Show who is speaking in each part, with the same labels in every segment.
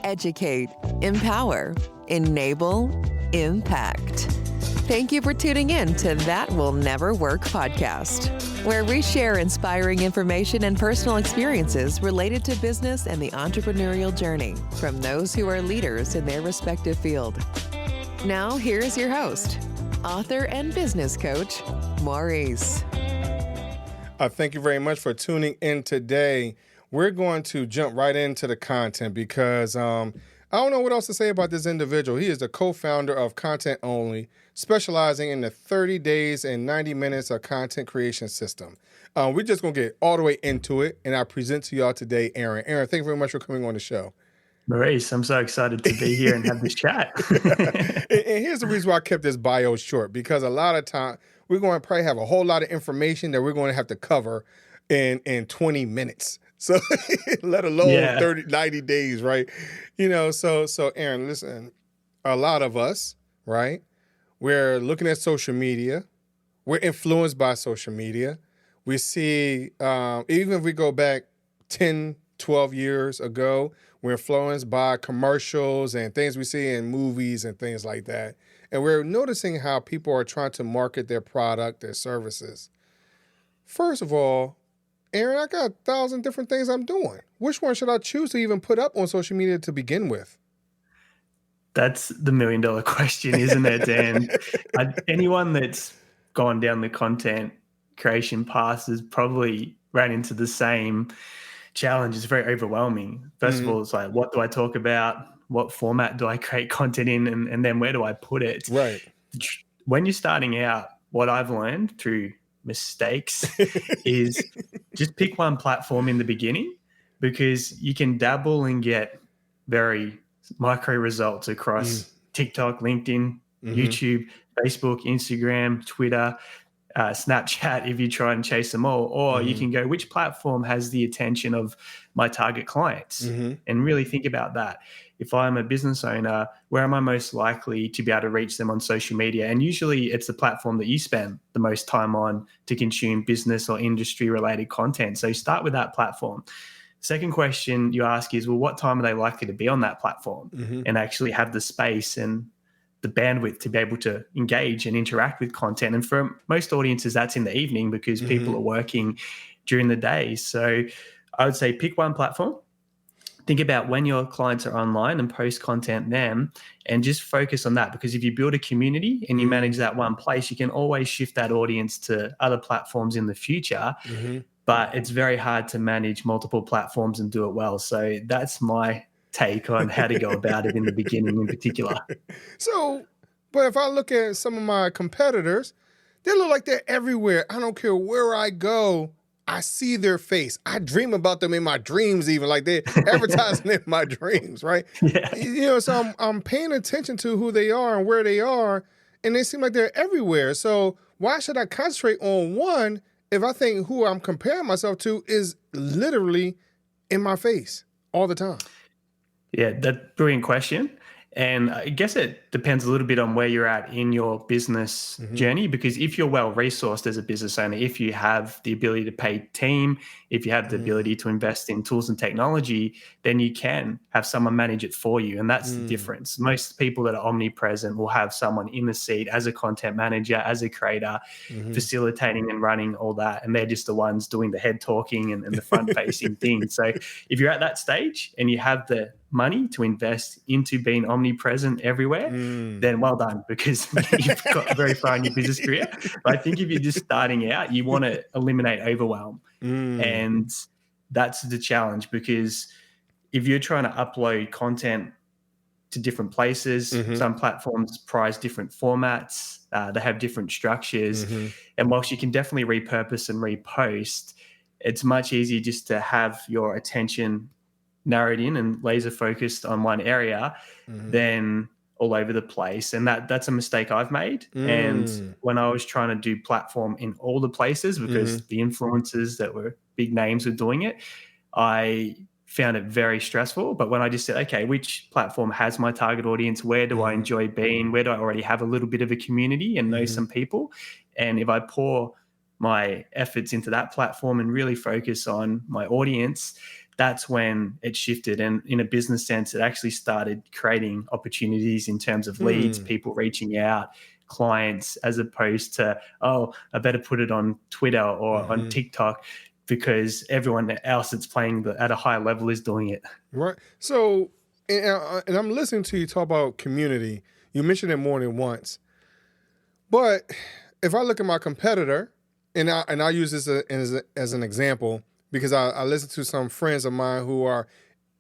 Speaker 1: educate, empower, enable, impact. Thank you for tuning in to That Will Never Work podcast, where we share inspiring information and personal experiences related to business and the entrepreneurial journey from those who are leaders in their respective field. Now, here's your host, author and business coach, Maurice.
Speaker 2: Thank you very much for tuning in today. We're going to jump right into the content because I don't know what else to say about this individual. He is the co-founder of Content Only, specializing in the 30 days and 90 minutes of content creation system. We're just going to get all the way into it, and I present to y'all today, Aaron. Aaron, thank you very much for coming on the show.
Speaker 3: Maurice, I'm so excited to be here and have this chat.
Speaker 2: And here's the reason why I kept this bio short, because a lot of time we're going to probably have a whole lot of information that we're going to have to cover in 20 minutes. So let alone 30, 90 days, right? So Aaron, listen, a lot of us, right? We're looking at social media. We're influenced by social media. We see, even if we go back 10, 12 years ago, we're influenced by commercials and things we see in movies and things like that. And we're noticing how people are trying to market their product, their services. First of all, Aaron, I got 1,000 different things I'm doing. Which one should I choose to even put up on social media to begin with?
Speaker 3: That's the $1 million question, isn't it? And anyone that's gone down the content creation path has probably ran into the same challenge. It's very overwhelming. First of all, it's like, what do I talk about? What format do I create content in? And then where do I put it?
Speaker 2: Right.
Speaker 3: When you're starting out, what I've learned through mistakes is just pick one platform in the beginning, because you can dabble and get very micro results across TikTok, LinkedIn, YouTube, Facebook, Instagram, Twitter, Snapchat, if you try and chase them all. Or you can go, which platform has the attention of my target clients? And really think about that. If I'm a business owner, where am I most likely to be able to reach them on social media? And usually it's the platform that you spend the most time on to consume business or industry related content. So start with that platform. Second question you ask is, well, what time are they likely to be on that platform and actually have the space and the bandwidth to be able to engage and interact with content? And for most audiences, that's in the evening, because people are working during the day. So I would say pick one platform. Think about when your clients are online and post content then, and just focus on that. Because if you build a community and you manage that one place, you can always shift that audience to other platforms in the future. But it's very hard to manage multiple platforms and do it well. So that's my take on how to go about it in the beginning in particular.
Speaker 2: So, but if I look at some of my competitors, they look like they're everywhere. I don't care where I go, I see their face. I dream about them in my dreams, even like they're advertising in my dreams, right?
Speaker 3: Yeah.
Speaker 2: So I'm paying attention to who they are and where they are, and they seem like they're everywhere. So why should I concentrate on one if I think who I'm comparing myself to is literally in my face all the time?
Speaker 3: Yeah, that's a brilliant question. And I guess it depends a little bit on where you're at in your business journey, because if you're well resourced as a business owner, if you have the ability to pay team, if you have the ability to invest in tools and technology, then you can have someone manage it for you. And that's the difference. Most people that are omnipresent will have someone in the seat as a content manager, as a creator, facilitating and running all that. And they're just the ones doing the head talking and the front facing things. So if you're at that stage and you have the money to invest into being omnipresent everywhere, then well done, because you've got very far in your business career. But I think if you're just starting out, you want to eliminate overwhelm. And that's the challenge, because if you're trying to upload content to different places, some platforms prize different formats, they have different structures. And whilst you can definitely repurpose and repost, it's much easier just to have your attention narrowed in and laser focused on one area than all over the place. And that's a mistake I've made. And when I was trying to do platform in all the places, because the influencers that were big names were doing it, I found it very stressful. But when I just said, okay, which platform has my target audience? Where do I enjoy being? Where do I already have a little bit of a community and know some people? And if I pour my efforts into that platform and really focus on my audience, that's when it shifted. And in a business sense, it actually started creating opportunities in terms of leads, people reaching out, clients, as opposed to, oh, I better put it on Twitter or on TikTok because everyone else that's playing at a high level is doing it.
Speaker 2: Right. So, and I'm listening to you talk about community. You mentioned it more than once. But if I look at my competitor, and I use this as an example, because I listen to some friends of mine who are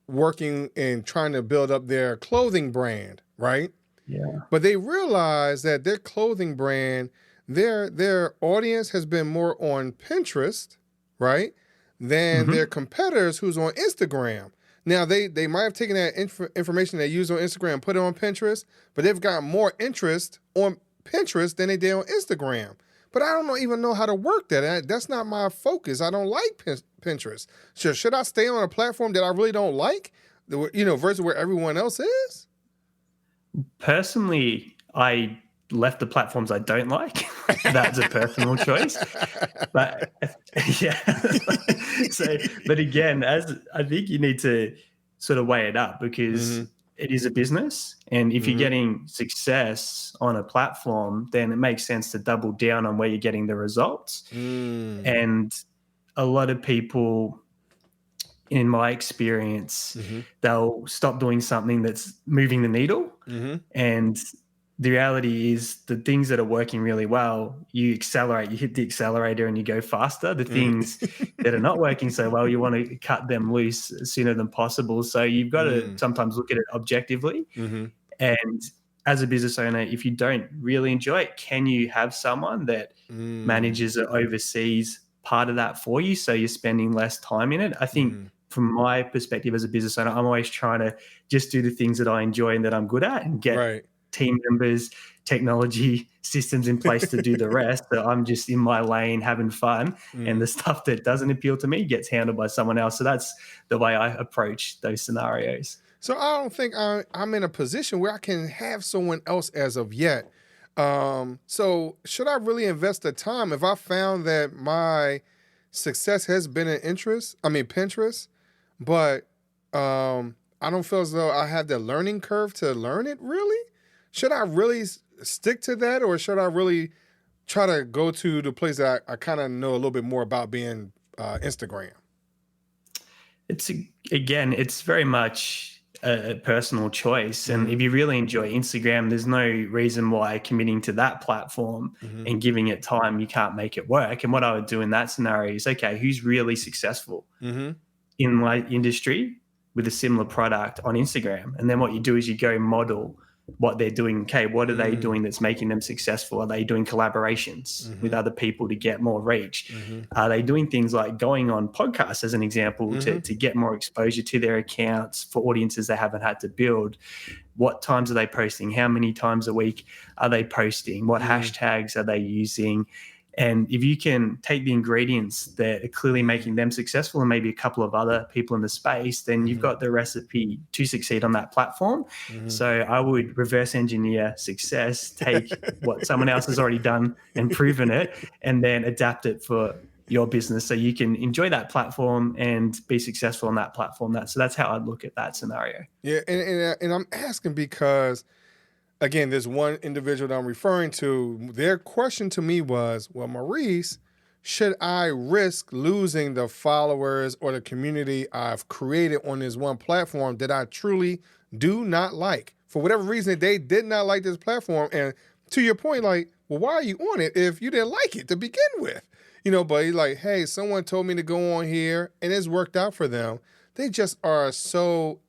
Speaker 2: working and trying to build up their clothing brand, right?
Speaker 3: Yeah.
Speaker 2: But they realize that their clothing brand, their audience has been more on Pinterest, right, than their competitors who's on Instagram. Now, they might have taken that information they use on Instagram and put it on Pinterest, but they've got more interest on Pinterest than they did on Instagram. But I don't even know how to work that. That's not my focus. I don't like Pinterest. So should I stay on a platform that I really don't like, versus where everyone else is?
Speaker 3: Personally, I left the platforms I don't like. That's a personal choice. But yeah. But again, I think you need to sort of weigh it up because it is a business. And if you're getting success on a platform, then it makes sense to double down on where you're getting the results. And a lot of people, in my experience, they'll stop doing something that's moving the needle. And the reality is the things that are working really well, you accelerate, you hit the accelerator and you go faster. The things that are not working so well, you want to cut them loose sooner than possible. So you've got to sometimes look at it objectively. And as a business owner, if you don't really enjoy it, can you have someone that manages or oversees part of that for you so you're spending less time in it? I think from my perspective as a business owner, I'm always trying to just do the things that I enjoy and that I'm good at and get team members, technology systems in place to do the rest. So I'm just in my lane having fun, and the stuff that doesn't appeal to me gets handled by someone else. So that's the way I approach those scenarios.
Speaker 2: So I don't think I'm in a position where I can have someone else as of yet. So should I really invest the time if I found that my success has been Pinterest, but I don't feel as though I have the learning curve to learn it really? Should I really stick to that, or should I really try to go to the place that I kind of know a little bit more about, being Instagram?
Speaker 3: It's very much a personal choice. And if you really enjoy Instagram, there's no reason why committing to that platform and giving it time, you can't make it work. And what I would do in that scenario is, okay, who's really successful in my industry with a similar product on Instagram? And then what you do is you go model what they're doing. Okay, what are they doing that's making them successful? Are they doing collaborations with other people to get more reach? Are they doing things like going on podcasts, as an example, to get more exposure to their accounts for audiences they haven't had to build? What times are they posting? How many times a week are they posting? What hashtags are they using? And if you can take the ingredients that are clearly making them successful and maybe a couple of other people in the space, then you've got the recipe to succeed on that platform. So I would reverse engineer success, take what someone else has already done and proven it, and then adapt it for your business so you can enjoy that platform and be successful on that platform. So that's how I'd look at that scenario.
Speaker 2: Yeah, and I'm asking because, again, there's one individual that I'm referring to. Their question to me was, well, Maurice, should I risk losing the followers or the community I've created on this one platform that I truly do not like? For whatever reason, they did not like this platform. And to your point, like, well, why are you on it if you didn't like it to begin with? But he's like, hey, someone told me to go on here and it's worked out for them. They just are so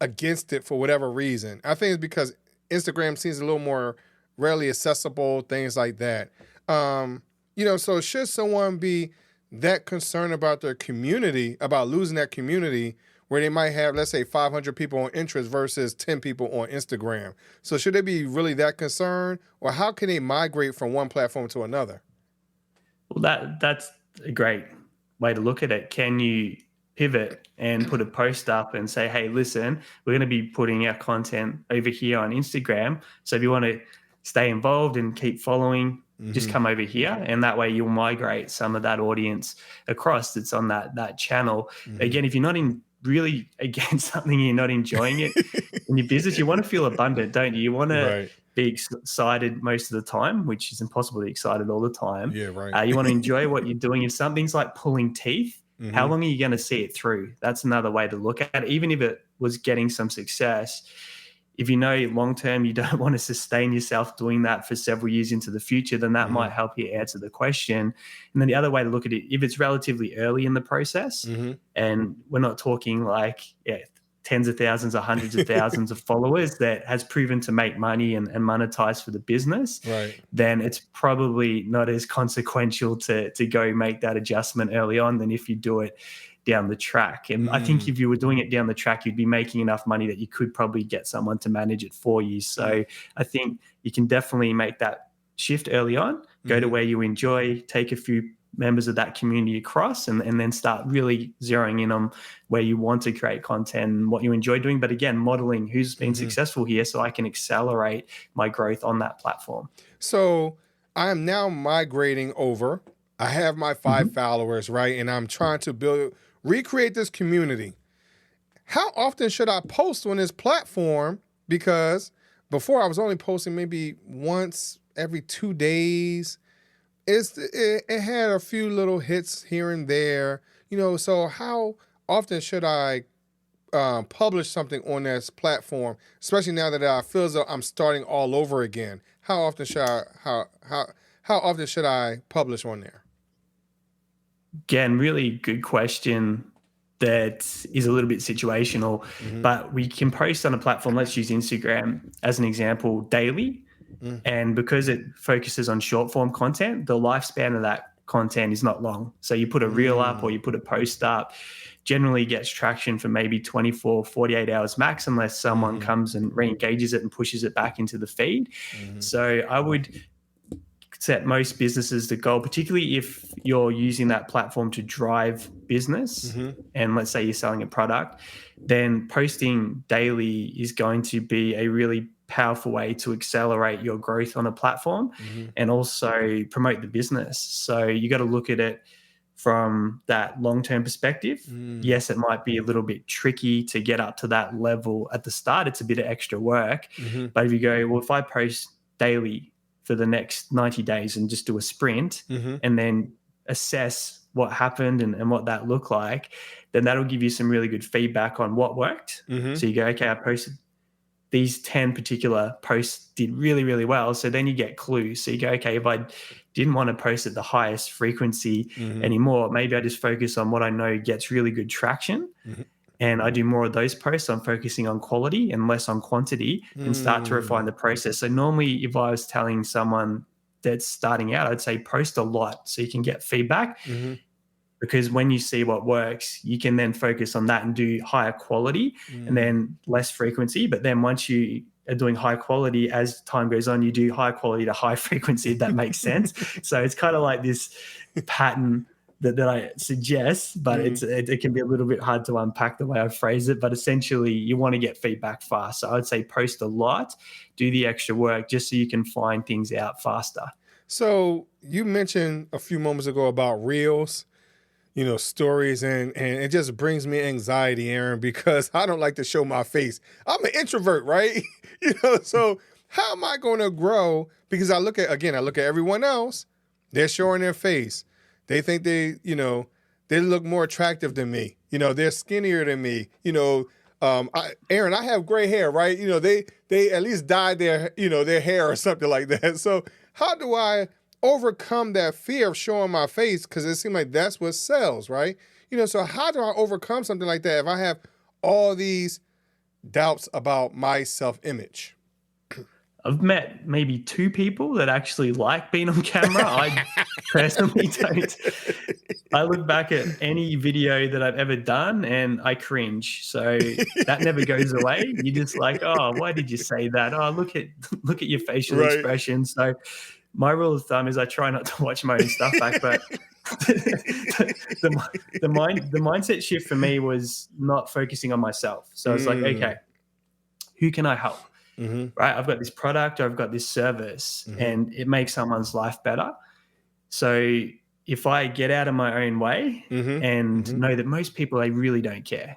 Speaker 2: against it for whatever reason. I think it's because Instagram seems a little more readily accessible, things like that. So should someone be that concerned about their community, about losing that community where they might have, let's say, 500 people on interest versus 10 people on Instagram? So should they be really that concerned, or how can they migrate from one platform to another?
Speaker 3: Well, that's a great way to look at it. Can you pivot and put a post up and say, hey, listen, we're going to be putting our content over here on Instagram. So if you want to stay involved and keep following just come over here. And that way you'll migrate some of that audience across that's on that channel. Again, if you're not really against something, you're not enjoying it in your business, you want to feel abundant, don't you? You want to be excited most of the time, which is impossible to be excited all the time.
Speaker 2: Yeah, right.
Speaker 3: You want to enjoy what you're doing. If something's like pulling teeth, how long are you going to see it through? That's another way to look at it. Even if it was getting some success, if you know long-term you don't want to sustain yourself doing that for several years into the future, then that might help you answer the question. And then the other way to look at it, if it's relatively early in the process, and we're not talking like tens of thousands or hundreds of thousands of followers that has proven to make money and monetize for the business, then it's probably not as consequential to go make that adjustment early on than if you do it down the track. And I think if you were doing it down the track, you'd be making enough money that you could probably get someone to manage it for you. So I think you can definitely make that shift early on, go to where you enjoy, take a few members of that community across, and then start really zeroing in on where you want to create content and what you enjoy doing. But again, modeling who's been successful here so I can accelerate my growth on that platform.
Speaker 2: So I am now migrating over. I have my 5 followers, right? And I'm trying to recreate this community. How often should I post on this platform? Because before I was only posting maybe once every 2 days. It had a few little hits here and there, so how often should I publish something on this platform, especially now that I feel as though I'm starting all over again? How often should I publish on there?
Speaker 3: Again, really good question that is a little bit situational, but we can post on a platform, let's use Instagram as an example, daily. And because it focuses on short form content, the lifespan of that content is not long. So you put a reel up or you put a post up, generally gets traction for maybe 24, 48 hours max, unless someone comes and re-engages it and pushes it back into the feed. So I would set most businesses the goal, particularly if you're using that platform to drive business, and let's say you're selling a product, then posting daily is going to be a really powerful way to accelerate your growth on a platform and also promote the business. So you got to look at it from that long-term perspective. Yes, it might be a little bit tricky to get up to that level at the start. It's a bit of extra work. But if you go, well, if I post daily for the next 90 days and just do a sprint and then assess what happened and what that looked like, then that'll give you some really good feedback on what worked. So you go, okay, I posted these 10 particular posts did really, really well. So then you get clues. So you go, okay, if I didn't want to post at the highest frequency anymore, maybe I just focus on what I know gets really good traction. And I do more of those posts. I'm focusing on quality and less on quantity and start to refine the process. So normally if I was telling someone that's starting out, I'd say post a lot so you can get feedback. Because when you see what works, you can then focus on that and do higher quality and then less frequency. But then once you are doing high quality, as time goes on, you do high quality to high frequency, if that makes sense. So it's kind of like this pattern that I suggest, but it can be a little bit hard to unpack the way I phrase it. But essentially, you want to get feedback fast. So I'd say post a lot, do the extra work just so you can find things out faster.
Speaker 2: So you mentioned a few moments ago about reels, stories, and it just brings me anxiety, Aaron, because I don't like to show my face. I'm an introvert, right? So how am I going to grow? Because I look at everyone else, they're showing their face. They think they look more attractive than me. They're skinnier than me. Aaron, I have gray hair, right? They at least dyed their hair or something like that. So how do I overcome that fear of showing my face? Because it seems like that's what sells, right? So how do I overcome something like that if I have all these doubts about my self-image?
Speaker 3: I've met maybe 2 people that actually like being on camera. I personally don't. I look back at any video that I've ever done and I cringe. So that never goes away. You're just like, oh, why did you say that? Oh, look at your facial expression. So my rule of thumb is I try not to watch my own stuff back, but the mindset shift for me was not focusing on myself. So it's like, okay, who can I help? right? I've got this product or I've got this service and it makes someone's life better. So if I get out of my own way and know that most people, they really don't care.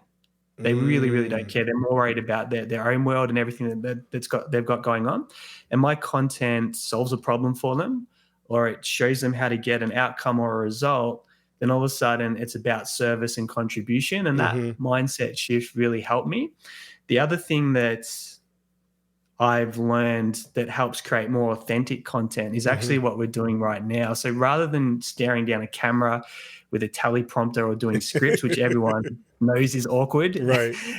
Speaker 3: They really, really don't care. They're more worried about their own world and everything they've got going on. And my content solves a problem for them, or it shows them how to get an outcome or a result, then all of a sudden it's about service and contribution. And that mindset shift really helped me. The other thing that I've learned that helps create more authentic content is actually what we're doing right now. So rather than staring down a camera with a teleprompter or doing scripts, which everyone knows is awkward,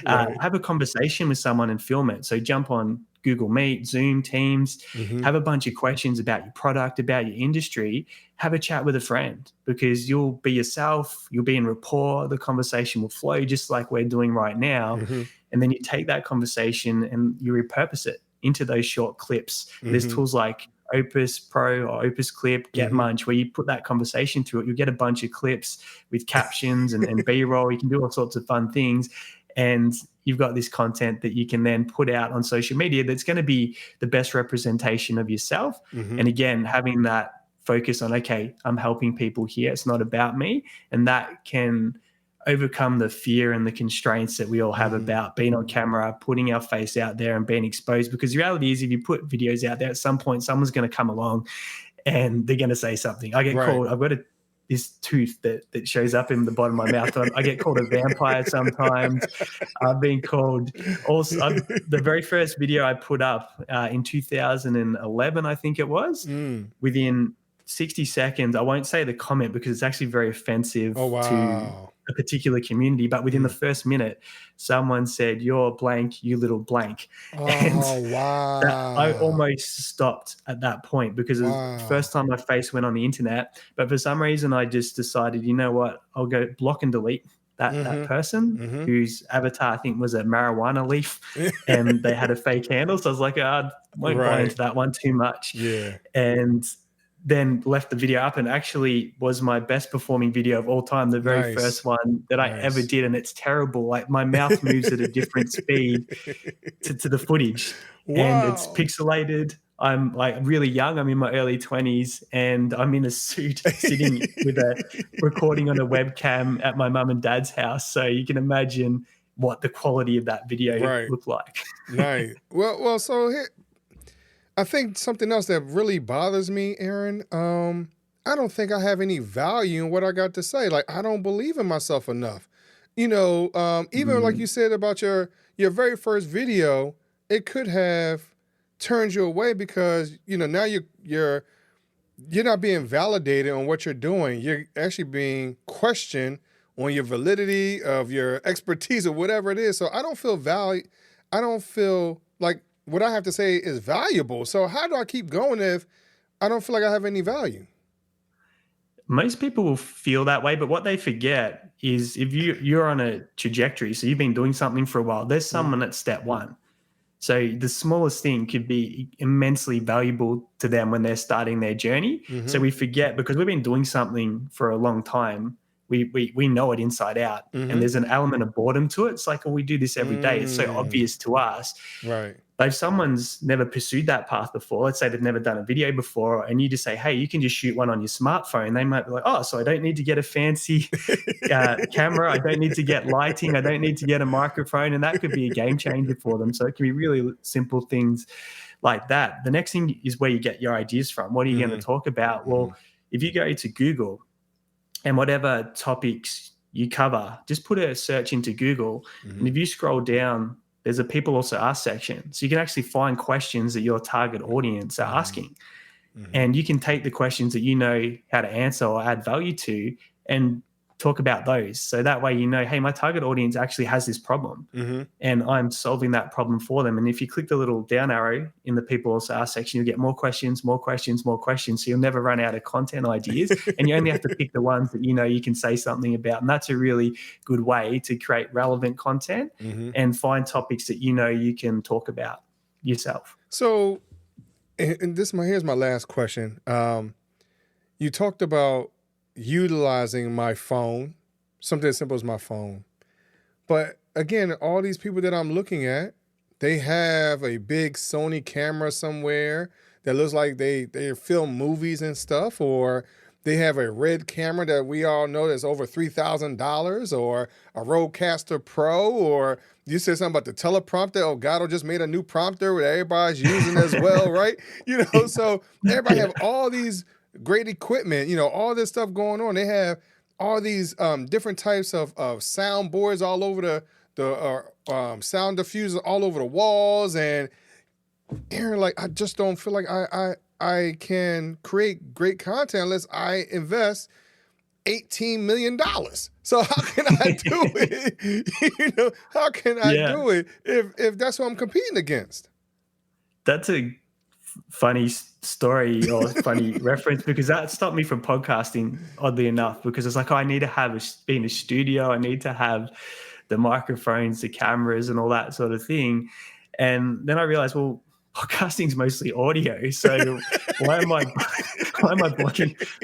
Speaker 3: have a conversation with someone and film it. So jump on Google Meet, Zoom, Teams, have a bunch of questions about your product, about your industry, have a chat with a friend, because you'll be yourself, you'll be in rapport, the conversation will flow just like we're doing right now. And then you take that conversation and you repurpose it into those short clips. There's tools like Opus Pro or Opus Clip, Get Munch, where you put that conversation through it. You'll get a bunch of clips with captions and B-roll. You can do all sorts of fun things. And you've got this content that you can then put out on social media that's going to be the best representation of yourself. And again, having that focus on, okay, I'm helping people here. It's not about me. And that can overcome the fear and the constraints that we all have about being on camera, putting our face out there and being exposed. Because the reality is, if you put videos out there, at some point someone's going to come along and they're going to say something. I get called, I've got this tooth that shows up in the bottom of my mouth. I get called a vampire sometimes. I've been called also. The very first video I put up in 2011, I think it was, within 60 seconds, I won't say the comment because it's actually very offensive to a particular community, but within the first minute, someone said, "You're blank, you little blank." I almost stopped at that point because it was the first time my face went on the internet. But for some reason, I just decided, you know what, I'll go block and delete that person whose avatar, I think, was a marijuana leaf and they had a fake handle. So I was like, I won't buy into that one too much. And then left the video up, and actually was my best performing video of all time, the very first one that I ever did. And it's terrible. Like, my mouth moves at a different speed to the footage. And it's pixelated. I'm like really young. I'm in my early 20s and I'm in a suit sitting with a recording on a webcam at my mum and dad's house. So you can imagine what the quality of that video looked like.
Speaker 2: Well, so here, I think something else that really bothers me, Aaron, I don't think I have any value in what I got to say. Like, I don't believe in myself enough. You know, even like you said about your very first video, it could have turned you away because, you know, now you're not being validated on what you're doing. You're actually being questioned on your validity of your expertise or whatever it is. So I don't feel I don't feel like what I have to say is valuable. So how do I keep going if I don't feel like I have any value?
Speaker 3: Most people will feel that way, but what they forget is if you're on a trajectory, so you've been doing something for a while, there's someone at step one. So the smallest thing could be immensely valuable to them when they're starting their journey. So we forget, because we've been doing something for a long time, we know it inside out. And there's an element of boredom to it. It's like, oh, we do this every day. It's so obvious to us. But if someone's never pursued that path before, let's say they've never done a video before, and you just say, hey, you can just shoot one on your smartphone, they might be like, oh, so I don't need to get a fancy camera. I don't need to get lighting. I don't need to get a microphone. And that could be a game changer for them. So it can be really simple things like that. The next thing is where you get your ideas from. What are you going to talk about? Well, if you go to Google and whatever topics you cover, just put a search into Google. And if you scroll down, there's a people also ask section. So you can actually find questions that your target audience are asking. And you can take the questions that you know how to answer or add value to and talk about those. So that way, you know, hey, my target audience actually has this problem and I'm solving that problem for them. And if you click the little down arrow in the people also ask section, you'll get more questions, more questions, more questions. So you'll never run out of content ideas and you only have to pick the ones that you know you can say something about. And that's a really good way to create relevant content and find topics that you know you can talk about yourself.
Speaker 2: So, and here's my last question. You talked about utilizing my phone, something as simple as my phone. But again, all these people that I'm looking at, they have a big Sony camera somewhere that looks like they film movies and stuff, or they have a red camera that we all know that's over $3,000, or a Rodecaster Pro, or you said something about the teleprompter. Oh, Gato just made a new prompter that everybody's using as well, right? So everybody have all these great equipment, all this stuff going on. They have all these different types of sound boards all over the sound diffusers all over the walls. And Aaron, like, I just don't feel like I can create great content unless I invest $18 million. So how can I do it? How can I do it if that's what I'm competing against?
Speaker 3: That's a funny story or funny reference, because that stopped me from podcasting, oddly enough, because it's like, I need to be in a studio. I need to have the microphones, the cameras, and all that sort of thing. And then I realized, well, podcasting is mostly audio. So why am I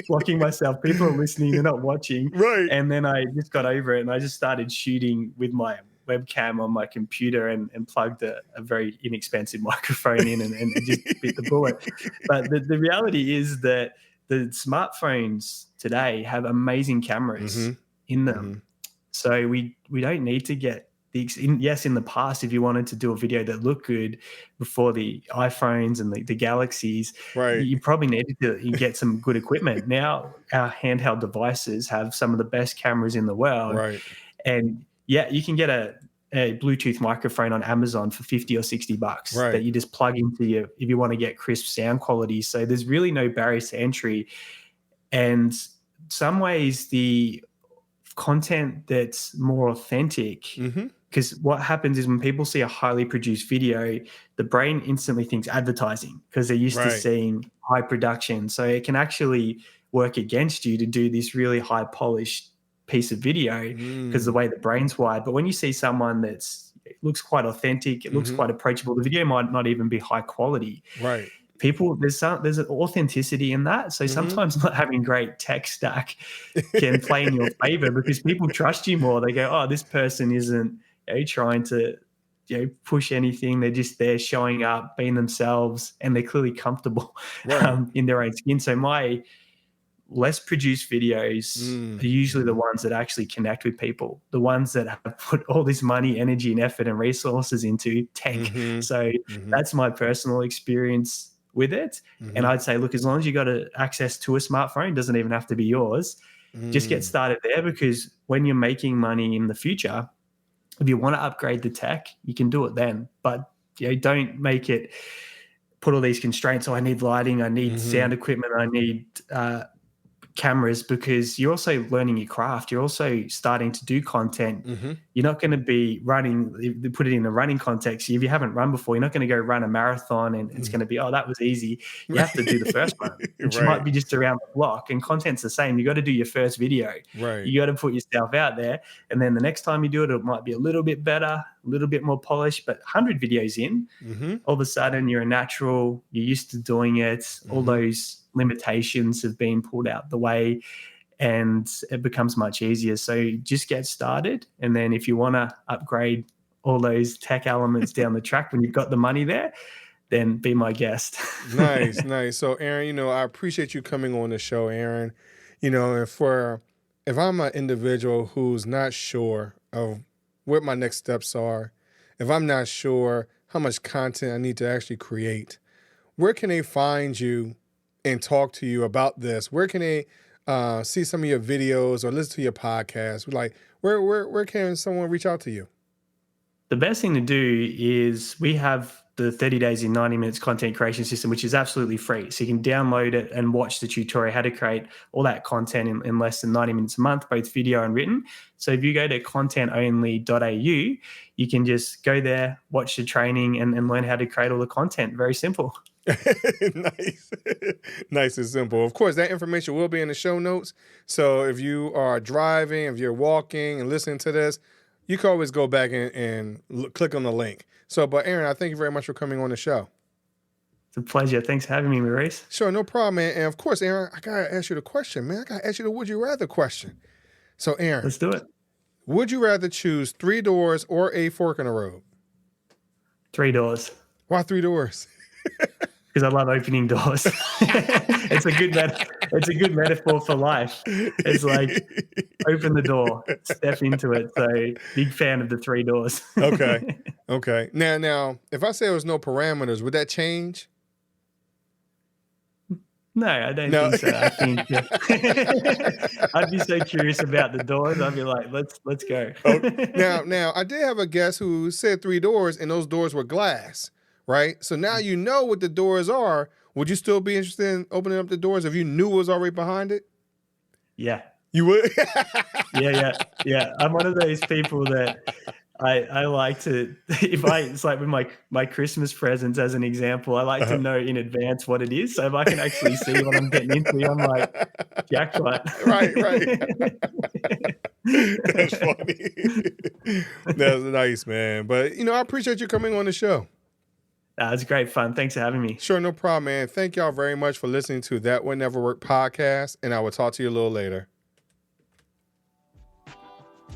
Speaker 3: blocking myself? People are listening, they're not watching.
Speaker 2: Right.
Speaker 3: And then I just got over it, and I just started shooting with my webcam on my computer and plugged a very inexpensive microphone in and just bit the bullet. But the reality is that the smartphones today have amazing cameras in them. So we don't need to get in the past, if you wanted to do a video that looked good before the iPhones and the Galaxies,
Speaker 2: right,
Speaker 3: you probably needed to get some good equipment. Now our handheld devices have some of the best cameras in the world.
Speaker 2: Right.
Speaker 3: And you can get a Bluetooth microphone on Amazon for $50 or $60 that you just plug into if you want to get crisp sound quality. So there's really no barriers to entry. And some ways the content that's more authentic, because what happens is when people see a highly produced video, the brain instantly thinks advertising because they're used to seeing high production. So it can actually work against you to do this really high polished piece of video because the way the brain's wired. But when you see someone it looks quite authentic, it looks quite approachable, the video might not even be high quality.
Speaker 2: Right.
Speaker 3: There's an authenticity in that. So sometimes not having great tech stack can play in your favor because people trust you more. They go, oh, this person isn't trying to push anything. They're just there showing up, being themselves, and they're clearly comfortable in their own skin. So my less produced videos are usually the ones that actually connect with people, the ones that have put all this money, energy, and effort and resources into tech. So that's my personal experience with it. And I'd say, look, as long as you got access to a smartphone, it doesn't even have to be yours, just get started there, because when you're making money in the future, if you want to upgrade the tech, you can do it then. But don't make it put all these constraints. Oh, I need lighting, I need sound equipment, I need cameras, because you're also learning your craft. You're also starting to do content. You're not going to be running, put it in a running context. If you haven't run before, you're not going to go run a marathon and it's going to be, oh, that was easy. You have to do the first one, which might be just around the block. And content's the same. You got to do your first video. You got to put yourself out there. And then the next time you do it, it might be a little bit better, a little bit more polished. But 100 videos in, all of a sudden you're a natural, you're used to doing it. All those limitations have been pulled out the way and it becomes much easier. So just get started. And then if you want to upgrade all those tech elements down the track when you've got the money there, then be my guest.
Speaker 2: Nice. So Aaron, I appreciate you coming on the show, Aaron. If I'm an individual who's not sure of what my next steps are, if I'm not sure how much content I need to actually create, where can they find you and talk to you about this? Where can they see some of your videos or listen to your podcast? Like, where can someone reach out to you?
Speaker 3: The best thing to do is we have the 30 days in 90 minutes content creation system, which is absolutely free. So you can download it and watch the tutorial how to create all that content in less than 90 minutes a month, both video and written. So if you go to contentonly.au, you can just go there, watch the training and learn how to create all the content. Very simple.
Speaker 2: Nice and simple. Of course, that information will be in the show notes. So if you are driving, if you're walking and listening to this, you can always go back and click on the link. So, but Aaron, I thank you very much for coming on the show.
Speaker 3: It's a pleasure. Thanks for having me, Maurice.
Speaker 2: Sure, no problem, man. And of course, Aaron, I got to ask you the question, man. I got to ask you the would you rather question. So, Aaron.
Speaker 3: Let's do it.
Speaker 2: Would you rather choose 3 doors or a fork in the road?
Speaker 3: 3 doors.
Speaker 2: Why 3 doors?
Speaker 3: Because I love opening doors. It's a good metaphor for life. It's like open the door, step into it. So big fan of the 3 doors.
Speaker 2: Okay. Now, if I say there was no parameters, would that change?
Speaker 3: No, I don't think so. I think I'd be so curious about the doors. I'd be like, let's go.
Speaker 2: Now, I did have a guest who said 3 doors, and those doors were glass, right? So now you know what the doors are. Would you still be interested in opening up the doors if you knew what was already behind it?
Speaker 3: Yeah.
Speaker 2: You would?
Speaker 3: Yeah. I'm one of those people that I like to, it's like with my Christmas presents as an example, I like to know in advance what it is. So if I can actually see what I'm getting into, I'm like, jackpot.
Speaker 2: Right. That's funny. That's nice, man. But, I appreciate you coming on the show.
Speaker 3: It's great fun. Thanks for having me.
Speaker 2: Sure, no problem, man. Thank y'all very much for listening to That Would Never Work podcast, and I will talk to you a little later.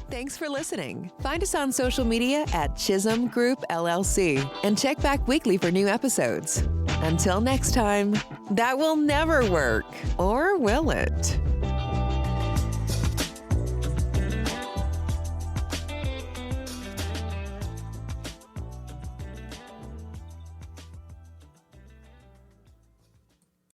Speaker 1: Thanks for listening. Find us on social media at Chisholm Group LLC and check back weekly for new episodes. Until next time, that will never work, or will it?